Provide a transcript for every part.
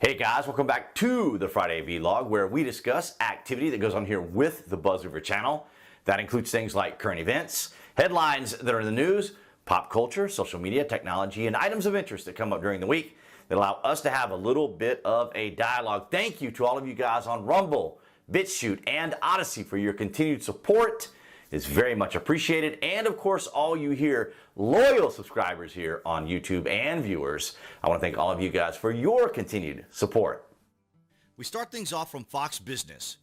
Hey guys, welcome back to the Friday Vlog, where we discuss activity that goes on here with the BuzWeaver channel. That includes things like current events, headlines that are in the news, pop culture, social media, technology, and items of interest that come up during the week that allow us to have a little bit of a dialogue. Thank you to all of you guys on Rumble, BitChute, and Odyssey for your continued support. It's very much appreciated. And of course, all you here, loyal subscribers here on YouTube and viewers, I want to thank all of you guys for your continued support. We start things off from Fox Business.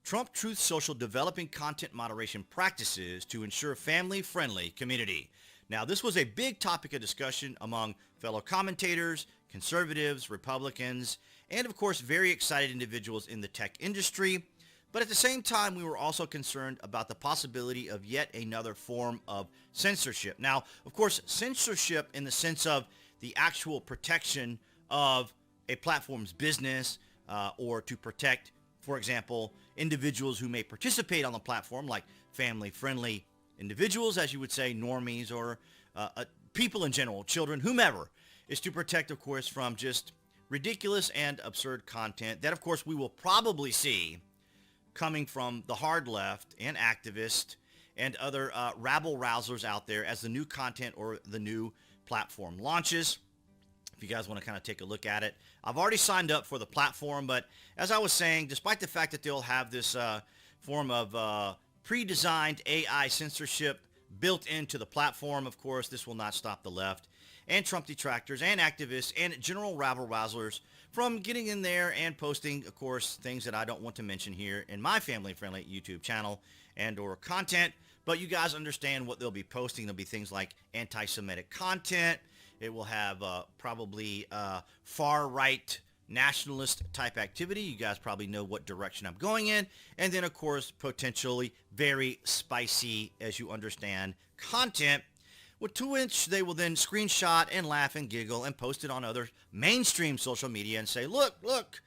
Trump Truth Social developing content moderation practices to ensure family-friendly community. Now, this was a big topic of discussion among fellow commentators, conservatives, Republicans, and of course, very excited individuals in the tech industry. But at the same time, we were also concerned about the possibility of yet another form of censorship. Now, of course, censorship in the sense of the actual protection of a platform's business or to protect, for example, individuals who may participate on the platform, like family-friendly individuals, as you would say, normies, or people in general, children, whomever, is to protect, of course, from just ridiculous and absurd content that, of course, we will probably see coming from the hard left and activists and other rabble-rousers out there as the new content or the new platform launches. If you guys want to kind of take a look at it, I've already signed up for the platform, but as I was saying, despite the fact that they'll have this form of pre-designed AI censorship built into the platform, of course, this will not stop the left and Trump detractors and activists and general rabble-rousers from getting in there and posting, of course, things that I don't want to mention here in my family-friendly YouTube channel and or content. But you guys understand what they'll be posting. There'll be things like anti-Semitic content. It will have probably far-right nationalist type activity. You guys probably know what direction I'm going in. And then, of course, potentially very spicy, as you understand, content, to which they will then screenshot and laugh and giggle and post it on other mainstream social media and say, look,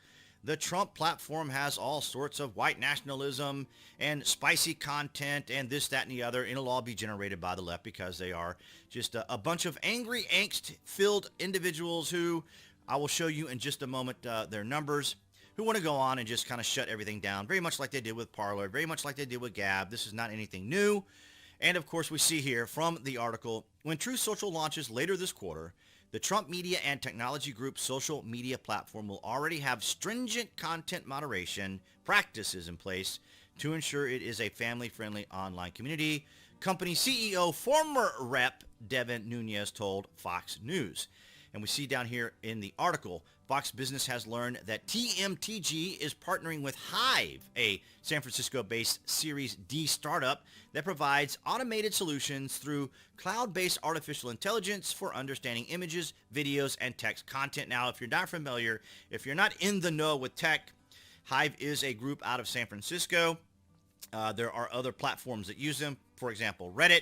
the Trump platform has all sorts of white nationalism and spicy content and this, that, and the other. And it'll all be generated by the left because they are just a bunch of angry, angst-filled individuals who, I will show you in just a moment their numbers, who want to go on and just kind of shut everything down, very much like they did with Parler, very much like they did with Gab. This is not anything new. And of course, we see here from the article, when Truth Social launches later this quarter, the Trump Media and Technology Group's social media platform will already have stringent content moderation practices in place to ensure it is a family-friendly online community, company CEO, former rep Devin Nunes told Fox News. And we see down here in the article, Fox Business has learned that TMTG is partnering with Hive, a San Francisco-based Series D startup that provides automated solutions through cloud-based artificial intelligence for understanding images, videos, and text content. Now, if you're not familiar, if you're not in the know with tech, Hive is a group out of San Francisco. There are other platforms that use them, for example, Reddit,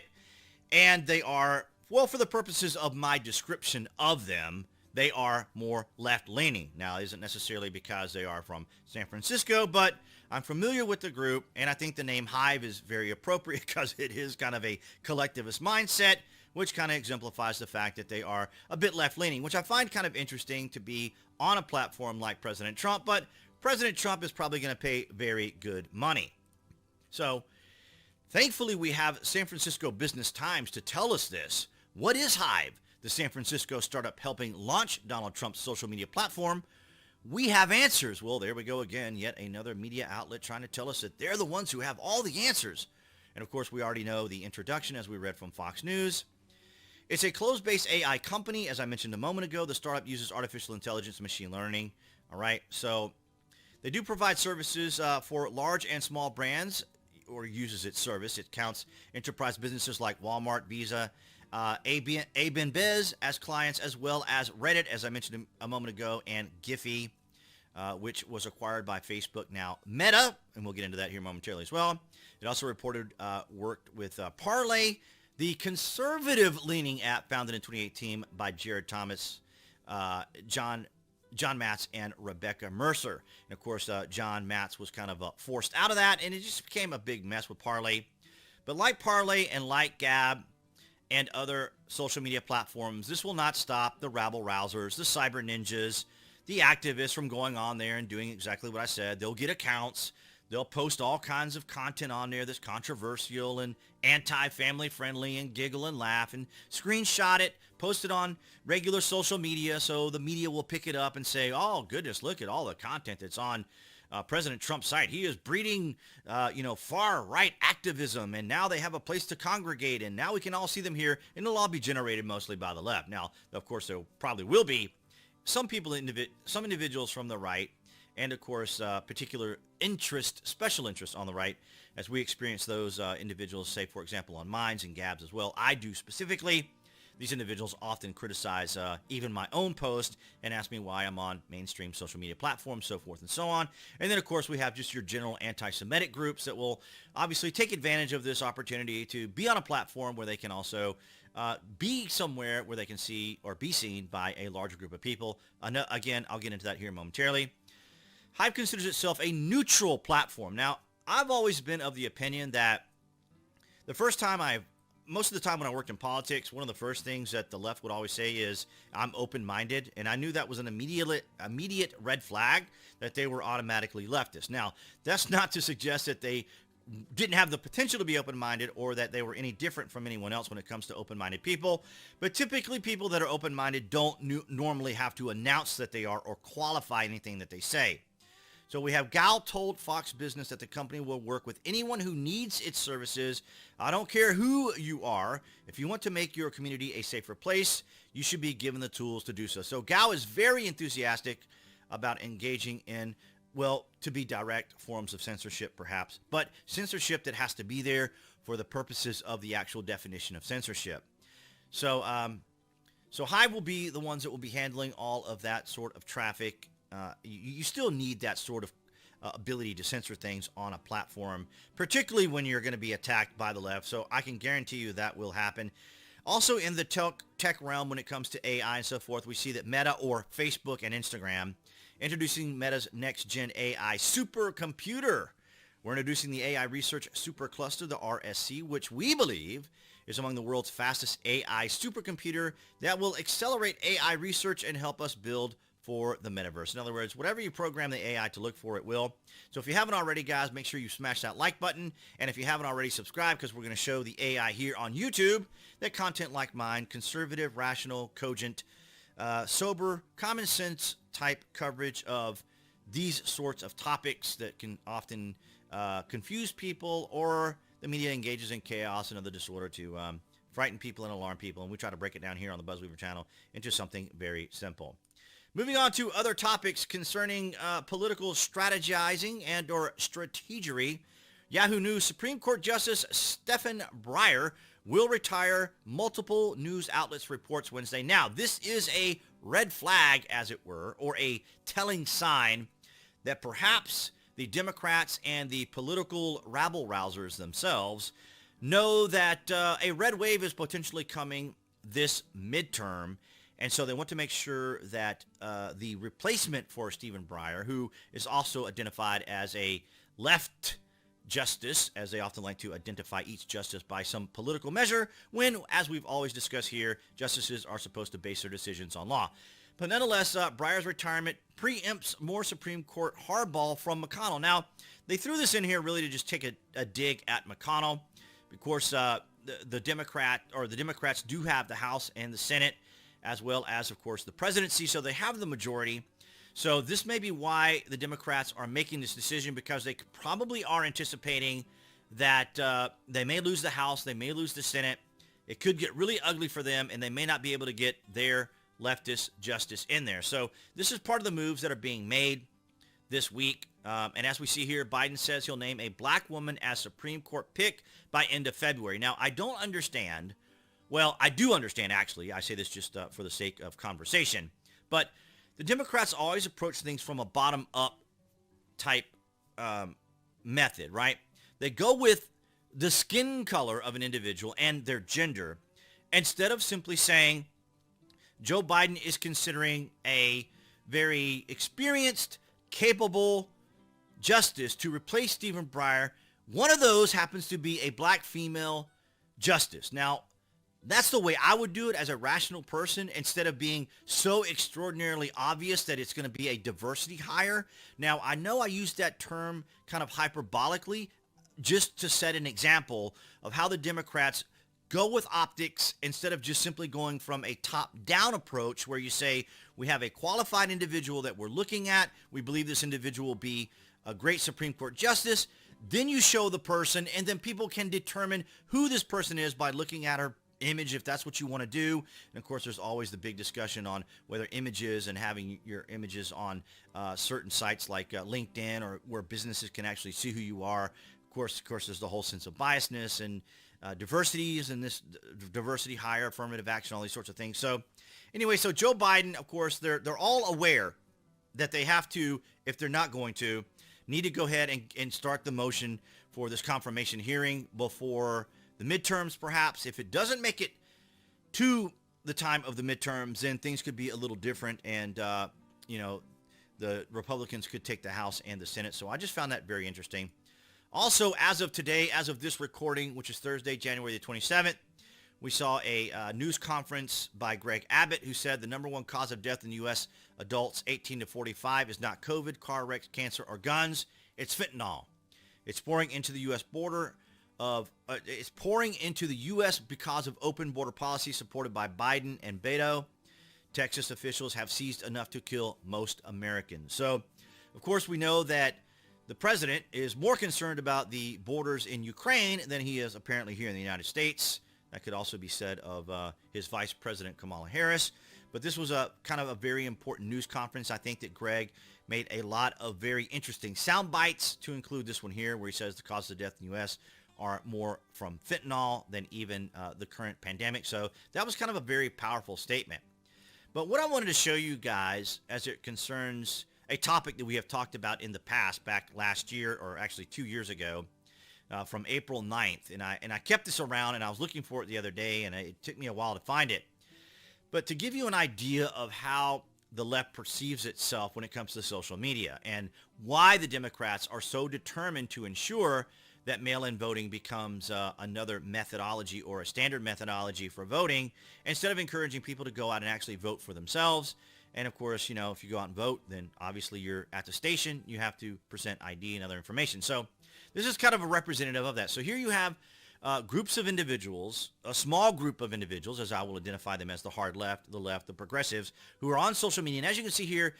and they are, well, for the purposes of my description of them, they are more left-leaning. Now, it isn't necessarily because they are from San Francisco, but I'm familiar with the group, and I think the name Hive is very appropriate because it is kind of a collectivist mindset, which kind of exemplifies the fact that they are a bit left-leaning, which I find kind of interesting to be on a platform like President Trump, but President Trump is probably going to pay very good money. So, thankfully, we have San Francisco Business Times to tell us this. What is Hive, the San Francisco startup helping launch Donald Trump's social media platform? We have answers. Well, there we go again, yet another media outlet trying to tell us that they're the ones who have all the answers. And of course, we already know the introduction as we read from Fox News. It's a closed-based AI company. As I mentioned a moment ago, the startup uses artificial intelligence and machine learning. All right, so they do provide services for large and small brands, or uses its service. It counts enterprise businesses like Walmart, Visa, Aben Bez as clients, as well as Reddit, as I mentioned a moment ago, and Giphy, which was acquired by Facebook, now Meta, and we'll get into that here momentarily as well. It also reported worked with Parler, the conservative-leaning app founded in 2018 by Jared Thomas, John Matz, and Rebecca Mercer. And of course, John Matz was kind of forced out of that, and it just became a big mess with Parler. But like Parler and like Gab and other social media platforms, this will not stop the rabble-rousers, the cyber ninjas, the activists from going on there and doing exactly what I said. They'll get accounts. They'll post all kinds of content on there that's controversial and anti-family friendly and giggle and laugh and screenshot it, post it on regular social media so the media will pick it up and say, oh, goodness, look at all the content that's on President Trump's site. He is breeding, far-right activism, and now they have a place to congregate, and now we can all see them here, and it'll all be generated mostly by the left. Now, of course, there probably will be some individuals from the right, and of course, particular special interest on the right, as we experience those individuals, say, for example, on Minds and Gabs as well. I do specifically. These individuals often criticize even my own post and ask me why I'm on mainstream social media platforms, so forth and so on. And then, of course, we have just your general anti-Semitic groups that will obviously take advantage of this opportunity to be on a platform where they can also be somewhere where they can see or be seen by a larger group of people. Again, I'll get into that here momentarily. Hive considers itself a neutral platform. Now, I've always been of the opinion that most of the time when I worked in politics, one of the first things that the left would always say is, I'm open-minded, and I knew that was an immediate red flag that they were automatically leftist. Now, that's not to suggest that they didn't have the potential to be open-minded or that they were any different from anyone else when it comes to open-minded people, but typically people that are open-minded don't normally have to announce that they are or qualify anything that they say. So we have Gal told Fox Business that the company will work with anyone who needs its services. I don't care who you are. If you want to make your community a safer place, you should be given the tools to do so. So Gal is very enthusiastic about engaging in, to be direct, forms of censorship perhaps, but censorship that has to be there for the purposes of the actual definition of censorship. So Hive will be the ones that will be handling all of that sort of traffic. You still need that sort of ability to censor things on a platform, particularly when you're going to be attacked by the left. So I can guarantee you that will happen. Also in the tech realm, when it comes to AI and so forth, we see that Meta, or Facebook and Instagram, introducing Meta's next-gen AI supercomputer. We're introducing the AI Research Supercluster, the RSC, which we believe is among the world's fastest AI supercomputer that will accelerate AI research and help us build for the metaverse. In other words, whatever you program the AI to look for, it will. So if you haven't already, guys, make sure you smash that like button. And if you haven't already, subscribe, because we're going to show the AI here on YouTube that content like mine, conservative, rational, cogent, sober, common sense type coverage of these sorts of topics that can often confuse people, or the media engages in chaos and other disorder to frighten people and alarm people. And we try to break it down here on the BuzWeaver channel into something very simple. Moving on to other topics concerning political strategizing and or strategery. Yahoo News Supreme Court Justice Stephen Breyer will retire, multiple news outlets reports Wednesday. Now, this is a red flag, as it were, or a telling sign that perhaps the Democrats and the political rabble-rousers themselves know that a red wave is potentially coming this midterm. And so they want to make sure that the replacement for Stephen Breyer, who is also identified as a left justice, as they often like to identify each justice by some political measure, when, as we've always discussed here, justices are supposed to base their decisions on law. But nonetheless, Breyer's retirement preempts more Supreme Court hardball from McConnell. Now, they threw this in here really to just take a dig at McConnell. Of course, the Democrats do have the House and the Senate, as well as, of course, the presidency, so they have the majority. So this may be why the Democrats are making this decision, because they probably are anticipating that they may lose the House, they may lose the Senate. It could get really ugly for them, and they may not be able to get their leftist justice in there. So this is part of the moves that are being made this week. And as we see here, Biden says he'll name a black woman as Supreme Court pick by end of February. Now, I don't understand. Well, I do understand, actually. I say this just for the sake of conversation. But the Democrats always approach things from a bottom-up type method, right? They go with the skin color of an individual and their gender, instead of simply saying Joe Biden is considering a very experienced, capable justice to replace Stephen Breyer. One of those happens to be a black female justice. Now, That's the way I would do it as a rational person, instead of being so extraordinarily obvious that it's going to be a diversity hire. Now, I know I used that term kind of hyperbolically just to set an example of how the Democrats go with optics instead of just simply going from a top-down approach where you say, we have a qualified individual that we're looking at. We believe this individual will be a great Supreme Court justice. Then you show the person, and then people can determine who this person is by looking at her image, if that's what you want to do. And of course, there's always the big discussion on whether images and having your images on certain sites like LinkedIn, or where businesses can actually see who you are. Of course, there's the whole sense of biasness and diversities, and this diversity hire, affirmative action, all these sorts of things. So anyway, so Joe Biden, of course, they're all aware that they have to, if they're not going to, need to go ahead and start the motion for this confirmation hearing before the midterms, perhaps. If it doesn't make it to the time of the midterms, then things could be a little different, and the Republicans could take the House and the Senate. So I just found that very interesting. Also, as of today, as of this recording, which is Thursday, January the 27th, we saw a news conference by Greg Abbott, who said the number one cause of death in U.S. adults 18 to 45 is not COVID, car wrecks, cancer, or guns. It's fentanyl. It's pouring into the U.S. border it's pouring into the U.S. because of open border policy supported by Biden and Beto. Texas officials have seized enough to kill most Americans. So, of course, we know that the president is more concerned about the borders in Ukraine than he is apparently here in the United States. That could also be said of his vice president, Kamala Harris. But this was a kind of a very important news conference. I think that Greg made a lot of very interesting sound bites, to include this one here, where he says the causes of death in the U.S. are more from fentanyl than even the current pandemic. So that was kind of a very powerful statement. But what I wanted to show you guys, as it concerns a topic that we have talked about in the past, back last year, or actually 2 years ago, from April 9th. And I kept this around, and I was looking for it the other day, and it took me a while to find it. But to give you an idea of how the left perceives itself when it comes to social media, and why the Democrats are so determined to ensure that mail-in voting becomes another methodology, or a standard methodology for voting, instead of encouraging people to go out and actually vote for themselves. And of course, if you go out and vote, then obviously you're at the station. You have to present ID and other information. So this is kind of a representative of that. So here you have groups of individuals, a small group of individuals, as I will identify them as the hard left, the progressives, who are on social media. And as you can see here,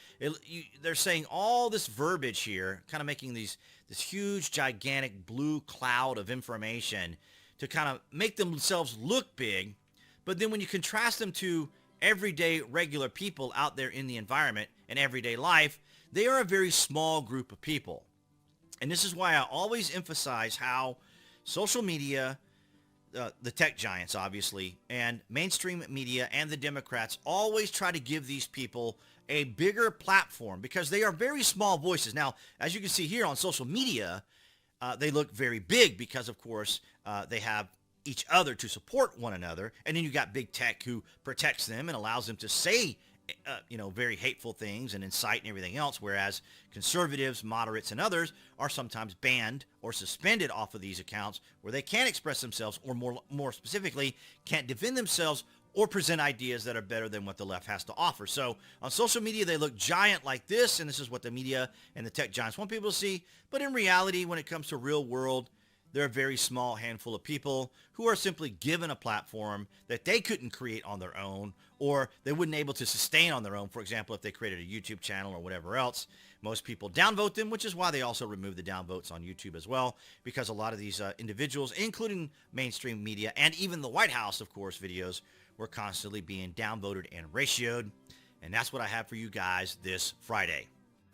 they're saying all this verbiage here, kind of making this huge, gigantic blue cloud of information to kind of make themselves look big. But then when you contrast them to everyday, regular people out there in the environment and everyday life, they are a very small group of people. And this is why I always emphasize how social media, the tech giants, obviously, and mainstream media and the Democrats always try to give these people a bigger platform, because they are very small voices. Now, as you can see here on social media, they look very big because, of course, they have each other to support one another. And then you got big tech who protects them and allows them to say very hateful things and incite and everything else, whereas conservatives, moderates, and others are sometimes banned or suspended off of these accounts, where they can't express themselves, or more specifically, can't defend themselves or present ideas that are better than what the left has to offer. So on social media, they look giant like this, and this is what the media and the tech giants want people to see. But in reality, when it comes to real world, they're a very small handful of people who are simply given a platform that they couldn't create on their own, or they wouldn't be able to sustain on their own. For example, if they created a YouTube channel or whatever else, most people downvote them, which is why they also remove the downvotes on YouTube as well, because a lot of these individuals, including mainstream media and even the White House, of course, videos, were constantly being downvoted and ratioed. And that's what I have for you guys this Friday.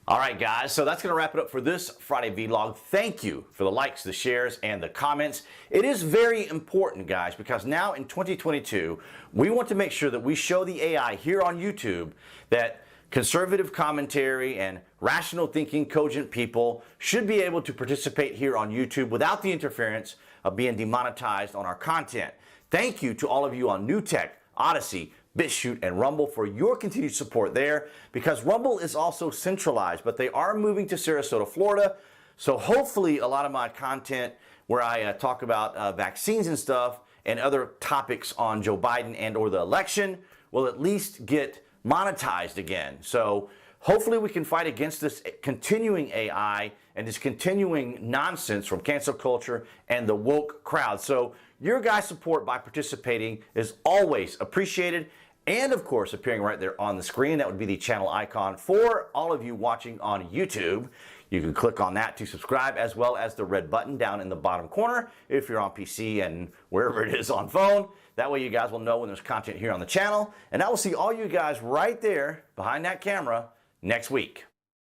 All right, guys, so that's going to wrap it up for this Friday vlog. Thank you for the likes, the shares, and the comments. It is very important, guys, because now in 2022, we want to make sure that we show the AI here on YouTube that conservative commentary and rational thinking, cogent people should be able to participate here on YouTube without the interference of being demonetized on our content. Thank you to all of you on New Tech, Odyssey, BitChute, and Rumble for your continued support there, because Rumble is also centralized, but they are moving to Sarasota, Florida. So hopefully a lot of my content where I talk about vaccines and stuff and other topics on Joe Biden and or the election will at least get monetized again. So hopefully we can fight against this continuing AI and this continuing nonsense from cancel culture and the woke crowd. So your guys' support by participating is always appreciated. And of course, appearing right there on the screen, that would be the channel icon for all of you watching on YouTube. You can click on that to subscribe, as well as the red button down in the bottom corner if you're on PC and wherever it is on phone. That way you guys will know when there's content here on the channel. And I will see all you guys right there behind that camera next week.